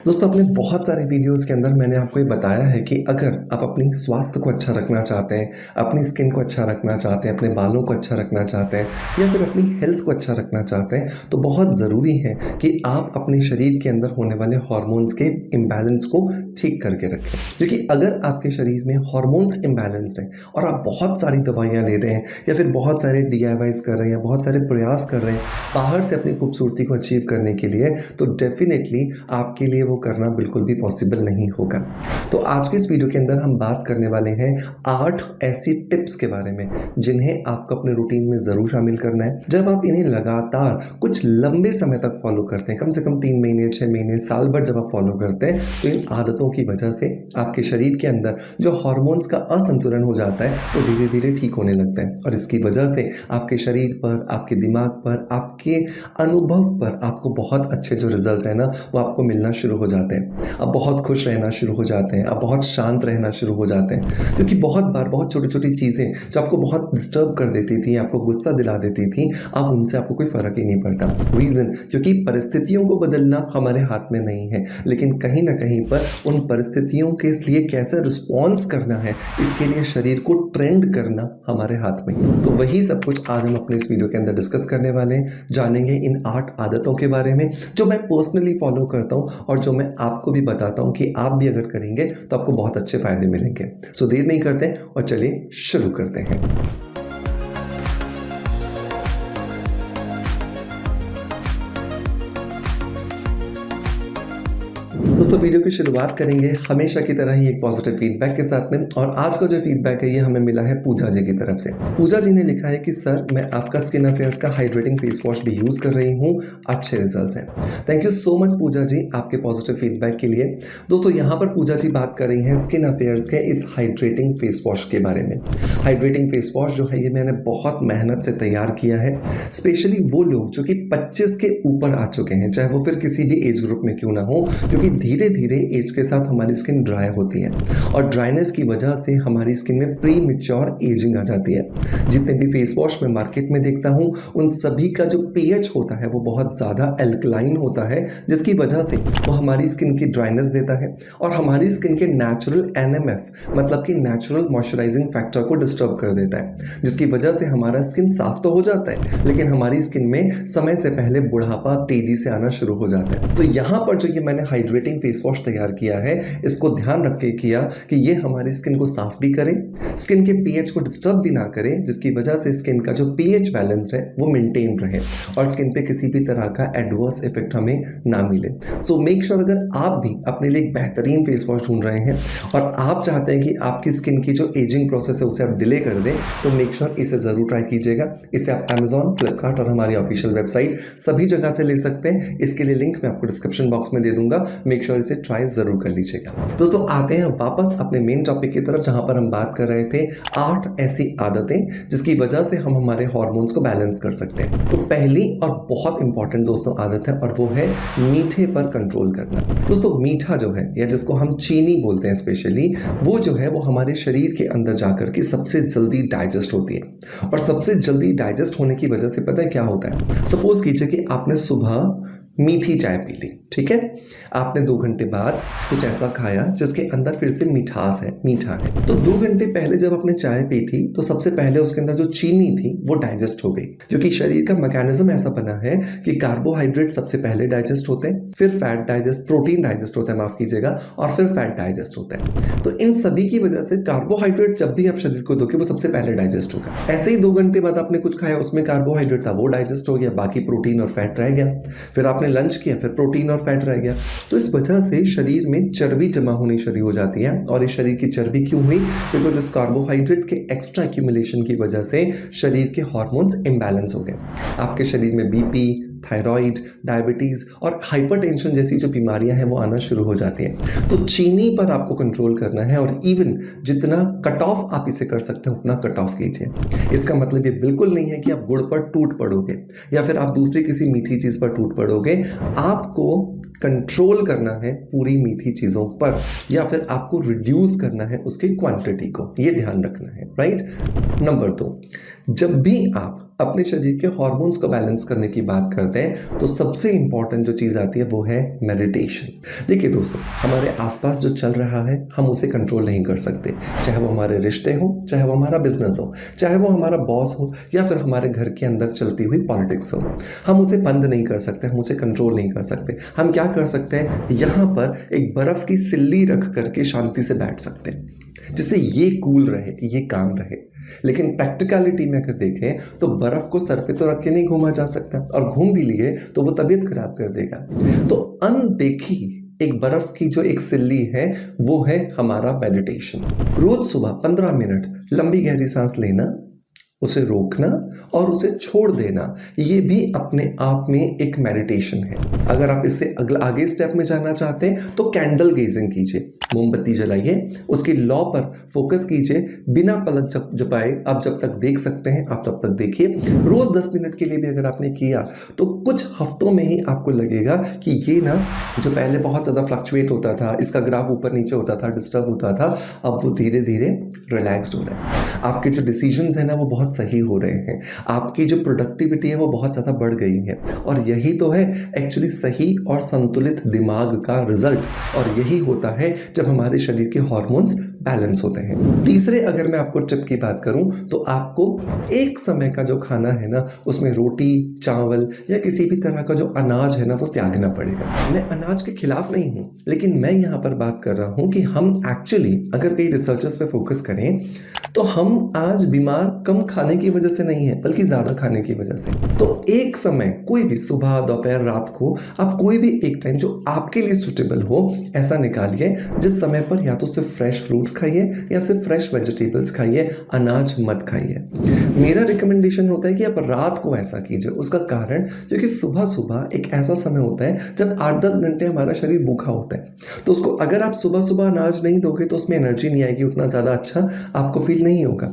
दोस्तों अपने बहुत सारे वीडियोस के अंदर मैंने आपको ये बताया है कि अगर आप अपनी स्वास्थ्य को अच्छा रखना चाहते हैं, अपनी स्किन को अच्छा रखना चाहते हैं, अपने बालों को अच्छा रखना चाहते हैं या फिर अपनी हेल्थ को अच्छा रखना चाहते हैं, तो बहुत ज़रूरी है कि आप अपने शरीर के अंदर होने वाले हार्मोन्स के इम्बैलेंस को ठीक करके रखें। क्योंकि अगर आपके शरीर में हार्मोन्स इम्बैलेंस्ड हैं और आप बहुत सारी दवाइयाँ ले रहे हैं या फिर बहुत सारे DIYs कर रहे हैं, बहुत सारे प्रयास कर रहे हैं बाहर से अपनी खूबसूरती को अचीव करने के लिए, तो डेफिनेटली आपके लिए वो करना बिल्कुल भी पॉसिबल नहीं होगा। तो आज की इस वीडियो के अंदर हम बात करने वाले हैं 8 ऐसी टिप्स के बारे में जिन्हें आपको अपने रूटीन में ज़रूर शामिल करना है। जब आप इन्हें लगातार कुछ लंबे समय तक फॉलो करते हैं, कम से कम 3 महीने, 6 महीने, साल भर जब आप फॉलो करते हैं, तो इन आदतों की वजह से आपके शरीर के अंदर जो हार्मोन्स का असंतुलन हो जाता है वो धीरे धीरे ठीक होने लगता है और इसकी वजह से आपके शरीर पर, आपके दिमाग पर, आपके अनुभव पर आपको बहुत अच्छे जो रिजल्ट है ना वो आपको मिलना शुरू हो जाते हैं। आप बहुत खुश रहना शुरू हो जाते हैं, आप बहुत शांत रहना शुरू हो जाते हैं, क्योंकि बहुत बार बहुत छोटी छोटी चीज़ें जो आपको बहुत डिस्टर्ब कर देती थी, आपको गुस्सा दिला देती थी, अब उनसे आपको कोई फ़र्क ही नहीं पड़ता। रीज़न क्योंकि परिस्थितियों को बदलना हमारे हाथ में नहीं है, लेकिन कहीं ना कहीं पर उन परिस्थितियों के लिए कैसे रिस्पॉन्स करना है, इसके लिए शरीर को ट्रेंड करना हमारे हाथ में है। तो वही सब कुछ आज हम अपने इस वीडियो के अंदर डिस्कस करने वाले हैं। जानेंगे इन 8 आदतों के बारे में जो मैं पर्सनली फॉलो करता हूँ और जो मैं आपको भी बताता हूँ कि आप भी अगर करेंगे तो आपको बहुत अच्छे फायदे मिलेंगे। सो देर नहीं करते और चलिए शुरू करते हैं। दोस्तों वीडियो की शुरुआत करेंगे हमेशा की तरह ही एक पॉजिटिव फीडबैक के साथ में, और आज का जो फीडबैक है ये हमें मिला है पूजा जी की तरफ से। पूजा जी ने लिखा है कि सर मैं आपका स्किन अफेयर्स का हाइड्रेटिंग फेस वॉश भी यूज़ कर रही हूँ, अच्छे रिजल्ट्स हैं। थैंक यू सो मच पूजा जी आपके पॉजिटिव फीडबैक के लिए। दोस्तों यहाँ पर पूजा जी बात कर रही हैं स्किन अफेयर्स के इस हाइड्रेटिंग फेस वॉश के बारे में। हाइड्रेटिंग फेस वॉश जो है ये मैंने बहुत मेहनत से तैयार किया है, स्पेशली वो लोग जो कि 25 के ऊपर आ चुके हैं, चाहे वो फिर किसी भी एज ग्रुप में क्यों ना हो, क्योंकि धीरे धीरे एज के साथ हमारी स्किन ड्राई होती है और ड्राइनेस की वजह से हमारी स्किन में प्री मैच्योर एजिंग आ जाती है। जितने भी फेस वॉश मैं मार्केट में देखता हूँ उन सभी का जो pH होता है वो बहुत ज़्यादा एल्कलाइन होता है, जिसकी वजह से वो हमारी स्किन की ड्राइनेस देता है और हमारी स्किन के नेचुरल NMF मतलब कि नेचुरल मॉइस्चराइजिंग फैक्टर को डिस्टर्ब कर देता है, जिसकी वजह से हमारा स्किन साफ तो हो जाता है लेकिन हमारी स्किन में समय से पहले बुढ़ापा तेजी से आना शुरू हो जाता है। तो यहाँ पर जो ये मैंने हाइड्रेटिंग फेस वॉश तैयार किया है, इसको ध्यान रख के किया कि ये हमारी स्किन को साफ भी करे, स्किन के pH को डिस्टर्ब भी ना करे, जिसकी वजह से स्किन का जो pH बैलेंस है वो मेंटेन रहे और स्किन पे किसी भी तरह का एडवर्स इफेक्ट हमें ना मिले। सो मेक श्योर अगर आप भी अपने लिए एक बेहतरीन फेस वॉश ढूंढ रहे हैं और आप चाहते हैं कि आपकी स्किन की जो एजिंग प्रोसेस है उसे आप डिले कर दें, तो मेक श्योर इसे ज़रूर ट्राई कीजिएगा। इसे आप Amazon, फ्लिपकार्ट और हमारी ऑफिशियल वेबसाइट सभी जगह से ले सकते हैं। इसके लिए लिंक मैं आपको डिस्क्रिप्शन बॉक्स में दे दूंगा, मेक श्योर इसे ट्राई जरूर कर लीजिएगा। दोस्तों आते हैं वापस अपने मेन टॉपिक की तरफ, जहां पर हम बात कर रहे थे 8 ऐसी आदतें जिसकी वजह से हम हमारे हार्मोन्स को बैलेंस कर सकते हैं। तो पहली और बहुत इंपॉर्टेंट दोस्तों आदत है और वो है मीठे पर कंट्रोल करना। दोस्तों मीठा जो है या जिसको हम चीनी बोलते हैं स्पेशली, वो जो है वो हमारे शरीर के अंदर जाकर के सबसे जल्दी डाइजेस्ट होती है और सबसे जल्दी डाइजेस्ट होने की वजह से पता है क्या होता है। सपोज कीजिए कि आपने सुबह मीठी चाय पी ली, ठीक है, आपने 2 घंटे बाद कुछ ऐसा खाया जिसके अंदर फिर से मिठास है, मीठा है। तो 2 घंटे पहले जब आपने चाय पी थी तो सबसे पहले उसके अंदर जो चीनी थी वो डाइजेस्ट हो गई, क्योंकि शरीर का मैकेनिज्म ऐसा बना है कि कार्बोहाइड्रेट सबसे पहले डाइजेस्ट होते हैं, फिर फैट डाइजेस्ट, प्रोटीन डाइजेस्ट होता है, माफ कीजिएगा, और फिर फैट डाइजेस्ट होता है। तो इन सभी की वजह से कार्बोहाइड्रेट जब भी आप शरीर को दोगे वो सबसे पहले डाइजेस्ट होगा। ऐसे ही 2 घंटे बाद आपने कुछ खाया, उसमें कार्बोहाइड्रेट था, वो डाइजेस्ट हो गया, बाकी प्रोटीन और फैट रह गया। फिर आपने लंच किया, फिर प्रोटीन और फैट रह गया। तो इस वजह से शरीर में चर्बी जमा होनी शुरू हो जाती है। और इस शरीर की चर्बी क्यों हुई? बिकॉज इस कार्बोहाइड्रेट के एक्स्ट्रा एक्यूमुलेशन की वजह से शरीर के हार्मोन्स इम्बैलेंस हो गए। आपके शरीर में BP, थायराइड, डायबिटीज़ और हाइपरटेंशन जैसी जो बीमारियां हैं वो आना शुरू हो जाती हैं। तो चीनी पर आपको कंट्रोल करना है और इवन जितना कट ऑफ आप इसे कर सकते हैं उतना कट ऑफ कीजिए। इसका मतलब ये बिल्कुल नहीं है कि आप गुड़ पर टूट पड़ोगे या फिर आप दूसरी किसी मीठी चीज़ पर टूट पड़ोगे। आपको कंट्रोल करना है पूरी मीठी चीज़ों पर या फिर आपको रिड्यूस करना है उसकी क्वांटिटी को, ये ध्यान रखना है, राइट। नंबर 2, जब भी आप अपने शरीर के हॉर्मोन्स को बैलेंस करने की बात करते हैं तो सबसे इंपॉर्टेंट जो चीज़ आती है वो है मेडिटेशन। देखिए दोस्तों, हमारे आसपास जो चल रहा है हम उसे कंट्रोल नहीं कर सकते, चाहे वो हमारे रिश्ते हो, चाहे वो हमारा बिजनेस हो, चाहे वो हमारा बॉस हो, या फिर हमारे घर के अंदर चलती हुई पॉलिटिक्स हो। हम उसे बंद नहीं कर सकते, हम उसे कंट्रोल नहीं कर सकते। हम क्या कर सकते हैं, यहाँ पर एक बर्फ़ की सिल्ली रख करके शांति से बैठ सकते हैं जिससे ये कूल रहे, ये काम रहे। लेकिन प्रैक्टिकलिटी में अगर देखें तो बर्फ को सर पे तो रख के नहीं घूमा जा सकता, और घूम भी लिए तो वो तबीयत खराब कर देगा। तो अनदेखी एक बर्फ की जो एक सिल्ली है वो है हमारा मेडिटेशन। रोज सुबह 15 मिनट लंबी गहरी सांस लेना, उसे रोकना और उसे छोड़ देना, ये भी अपने आप में एक मेडिटेशन है। अगर आप इससे अगला आगे स्टेप में जाना चाहते हैं तो कैंडल गेजिंग कीजिए, मोमबत्ती जलाइए, उसकी लौ पर फोकस कीजिए, बिना पलक जपाए आप जब तक देख सकते हैं आप तब तक देखिए। रोज 10 मिनट के लिए भी अगर आपने किया तो कुछ हफ्तों में ही आपको लगेगा कि ये ना जो पहले बहुत ज़्यादा फ्लक्चुएट होता था, इसका ग्राफ ऊपर नीचे होता था, डिस्टर्ब होता था, अब वो धीरे धीरे रिलैक्स्ड हो रहा है। आपके जो डिसीजंस हैं ना वो बहुत सही हो रहे हैं, आपकी जो प्रोडक्टिविटी है वो बहुत ज़्यादा बढ़ गई है, और यही तो है एक्चुअली सही और संतुलित दिमाग का रिजल्ट। और यही होता है जब हमारे शरीर के हार्मोन्स बैलेंस होते हैं। तीसरे अगर मैं आपको टिप की बात करूं तो आपको एक समय का जो खाना है ना उसमें रोटी, चावल या किसी भी तरह का जो अनाज है ना वो त्यागना पड़ेगा। मैं अनाज के खिलाफ नहीं हूं, लेकिन मैं यहां पर बात कर रहा हूं कि हम एक्चुअली अगर कई रिसर्चर्स पे फोकस करें तो हम आज बीमार कम खाने की वजह से नहीं है बल्कि ज्यादा खाने की वजह से। तो एक समय कोई भी, सुबह, दोपहर, रात को, आप कोई भी एक टाइम जो आपके लिए सुटेबल हो ऐसा निकालिए जिस समय पर या तो सिर्फ फ्रेश फ्रूट्स खाइए या सिर्फ फ्रेश वेजिटेबल्स खाइए, अनाज मत खाइए। मेरा रिकमेंडेशन होता है कि आप रात को ऐसा कीजिए। उसका कारण क्योंकि सुबह सुबह एक ऐसा समय होता है जब 8-10 घंटे हमारा शरीर भूखा होता है, तो उसको अगर आप सुबह सुबह अनाज नहीं दोगे तो उसमें एनर्जी नहीं आएगी, उतना ज़्यादा अच्छा आपको फील नहीं होगा।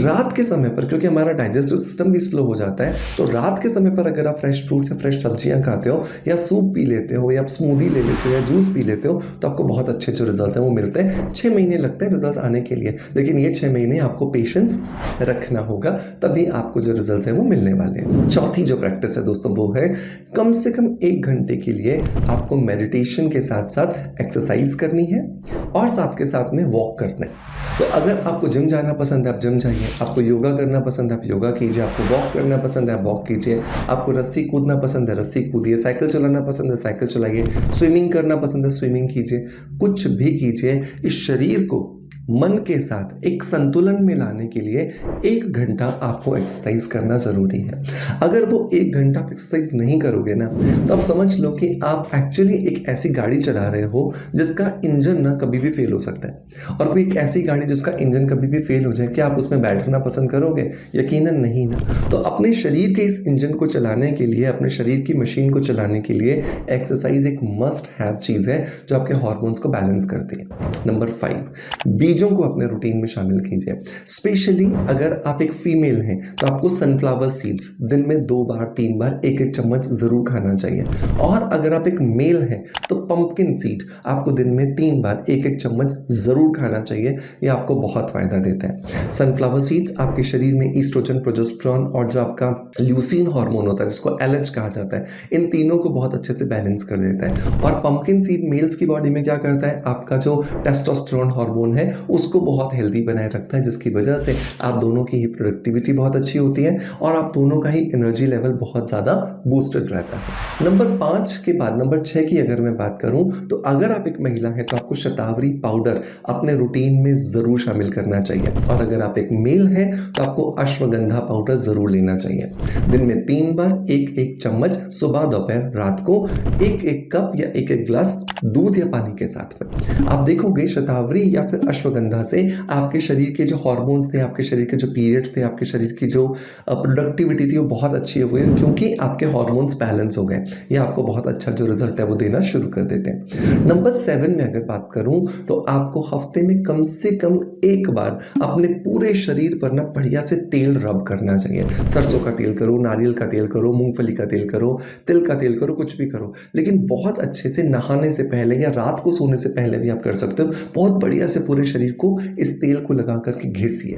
रात के समय पर क्योंकि हमारा डाइजेस्टिव सिस्टम भी स्लो हो जाता है, तो रात के समय पर अगर आप फ्रेश फ्रूट्स या फ्रेश सब्जियां खाते हो या सूप पी लेते हो या स्मूदी ले लेते हो या जूस पी लेते हो तो आपको बहुत अच्छे जो रिजल्ट हैं वो मिलते हैं। 6 महीने लगते हैं रिजल्ट आने के लिए, लेकिन ये 6 महीने आपको पेशेंस रखना होगा, तभी आपको जो रिजल्ट हैं वो मिलने वाले हैं। चौथी जो प्रैक्टिस है दोस्तों वो है कम से कम 1 घंटे के लिए आपको मेडिटेशन के साथ साथ एक्सरसाइज करनी है और साथ के साथ में वॉक करना है। तो अगर आपको जिम जाना पसंद है आप जिम जाइए, आपको योगा करना पसंद है आप योगा कीजिए, आपको वॉक करना पसंद है आप वॉक कीजिए, आपको रस्सी कूदना पसंद है रस्सी कूदिए, साइकिल चलाना पसंद है साइकिल चलाइए, स्विमिंग करना पसंद है स्विमिंग कीजिए, कुछ भी कीजिए। इस शरीर को मन के साथ एक संतुलन में लाने के लिए 1 घंटा आपको एक्सरसाइज करना जरूरी है। अगर वो 1 घंटा एक्सरसाइज नहीं करोगे ना तो आप समझ लो कि आप एक्चुअली एक ऐसी गाड़ी चला रहे हो जिसका इंजन ना कभी भी फेल हो सकता है। और कोई एक ऐसी गाड़ी जिसका इंजन कभी भी फेल हो जाए, क्या आप उसमें बैठना पसंद करोगे? यकीनन नहीं ना। तो अपने शरीर के इस इंजन को चलाने के लिए, अपने शरीर की मशीन को चलाने के लिए एक्सरसाइज एक मस्ट हैव चीज़ है जो आपके हार्मोन्स को बैलेंस करती है। नंबर 5, बीजों को अपने रूटीन में शामिल कीजिए। स्पेशली अगर आप एक फीमेल हैं तो आपको सनफ्लावर सीड्स दिन में 2 बार 3 बार 1-1 चम्मच जरूर खाना चाहिए। और अगर आप एक मेल हैं तो पंपकिन सीड आपको दिन में 3 बार 1-1 चम्मच जरूर खाना चाहिए, ये आपको बहुत फायदा देता है। सनफ्लावर सीड्स आपके शरीर में ईस्ट्रोजन, प्रोजेस्टेरोन और जो आपका ल्यूसीन हार्मोन होता है जिसको एलएच कहा जाता है, इन तीनों को बहुत अच्छे से बैलेंस कर देता है। और पंपकिन सीड मेल्स की बॉडी में क्या करता है, आपका जो टेस्टोस्टेरोन हार्मोन है उसको बहुत हेल्दी बनाए रखता है, जिसकी वजह से आप दोनों की ही प्रोडक्टिविटी बहुत अच्छी होती है और आप दोनों का ही एनर्जी लेवल बहुत ज़्यादा बूस्टेड रहता है। नंबर 5 के बाद नंबर 6 की अगर मैं बात करूं तो अगर आप एक महिला हैं तो आपको शतावरी पाउडर अपने रूटीन में ज़रूर शामिल करना चाहिए। और अगर आप एक मेल हैं तो आपको अश्वगंधा पाउडर ज़रूर लेना चाहिए। दिन में 3 बार 1-1 चम्मच सुबह, दोपहर, रात को 1-1 कप या 1-1 ग्लास दूध या पानी के साथ में। आप देखोगे शतावरी या फिर अश्वगंधा से आपके शरीर के जो हार्मोन्स थे, आपके शरीर के जो पीरियड्स थे, आपके शरीर की जो प्रोडक्टिविटी थी वो बहुत अच्छी हो गई, क्योंकि आपके हार्मोन्स बैलेंस हो गए। ये आपको बहुत अच्छा जो रिजल्ट है वो देना शुरू कर देते हैं। नंबर 7 में अगर बात करूं तो आपको हफ्ते में कम से कम 1 बार अपने पूरे शरीर पर ना बढ़िया से तेल रब करना चाहिए। सरसों का तेल करो, नारियल का तेल करो, मूंगफली का तेल करो, तिल का तेल करो, कुछ भी करो, लेकिन बहुत अच्छे से नहाने से पहले या रात को सोने से पहले भी आप कर सकते हो। बहुत बढ़िया से पूरे शरीर शरीर को इस तेल को लगा करके घिसिए।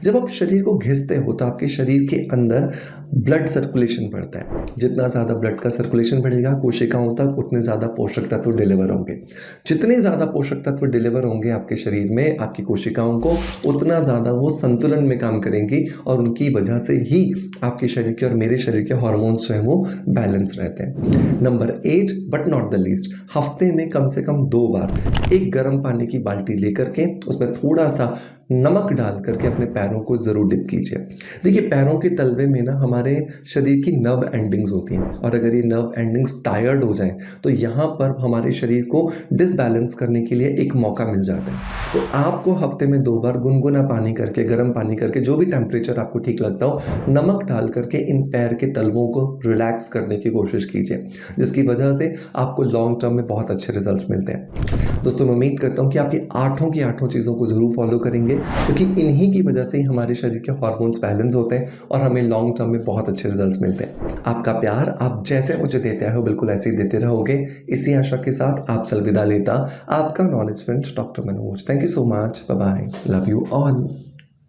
जब आप शरीर को घिसते हो तो आपके शरीर के अंदर ब्लड सर्कुलेशन बढ़ता है। जितना ज़्यादा ब्लड का सर्कुलेशन बढ़ेगा कोशिकाओं तक, उतने ज़्यादा पोषक तत्व डिलीवर होंगे। जितने ज़्यादा पोषक तत्व डिलीवर होंगे आपके शरीर में, आपकी कोशिकाओं को, उतना ज़्यादा वो संतुलन में काम करेंगी और उनकी वजह से ही आपके शरीर के और मेरे शरीर के हार्मोन्स जो हैं वो बैलेंस रहते हैं। Number 8 but not the least, हफ्ते में कम से कम 2 बार एक गर्म पानी की बाल्टी लेकर के उसमें थोड़ा सा नमक डाल करके अपने पैरों को ज़रूर डिप कीजिए। देखिए, पैरों के तलवे में ना हमारे शरीर की नर्व एंडिंग्स होती हैं और अगर ये नर्व एंडिंग्स टायर्ड हो जाएं तो यहाँ पर हमारे शरीर को डिसबैलेंस करने के लिए एक मौका मिल जाता है। तो आपको हफ्ते में 2 बार गुनगुना पानी करके, गर्म पानी करके, जो भी टेम्परेचर आपको ठीक लगता हो, नमक डाल करके इन पैर के तलवों को रिलैक्स करने की कोशिश कीजिए, जिसकी वजह से आपको लॉन्ग टर्म में बहुत अच्छे रिजल्ट्स मिलते हैं। दोस्तों, मैं उम्मीद करता हूँ कि आप ये 8 की 8 चीज़ों को ज़रूर फॉलो करेंगे, क्योंकि इन्हीं की वजह से ही हमारे शरीर के हार्मोन्स बैलेंस होते हैं और हमें लॉन्ग टर्म में बहुत अच्छे रिजल्ट्स मिलते हैं। आपका प्यार आप जैसे मुझे देते आए हो बिल्कुल ऐसे ही देते रहोगे, इसी आशा के साथ आपसे अलविदा लेता आपका knowledge friend doctor Manoj. Thank you so much, bye bye, love you all.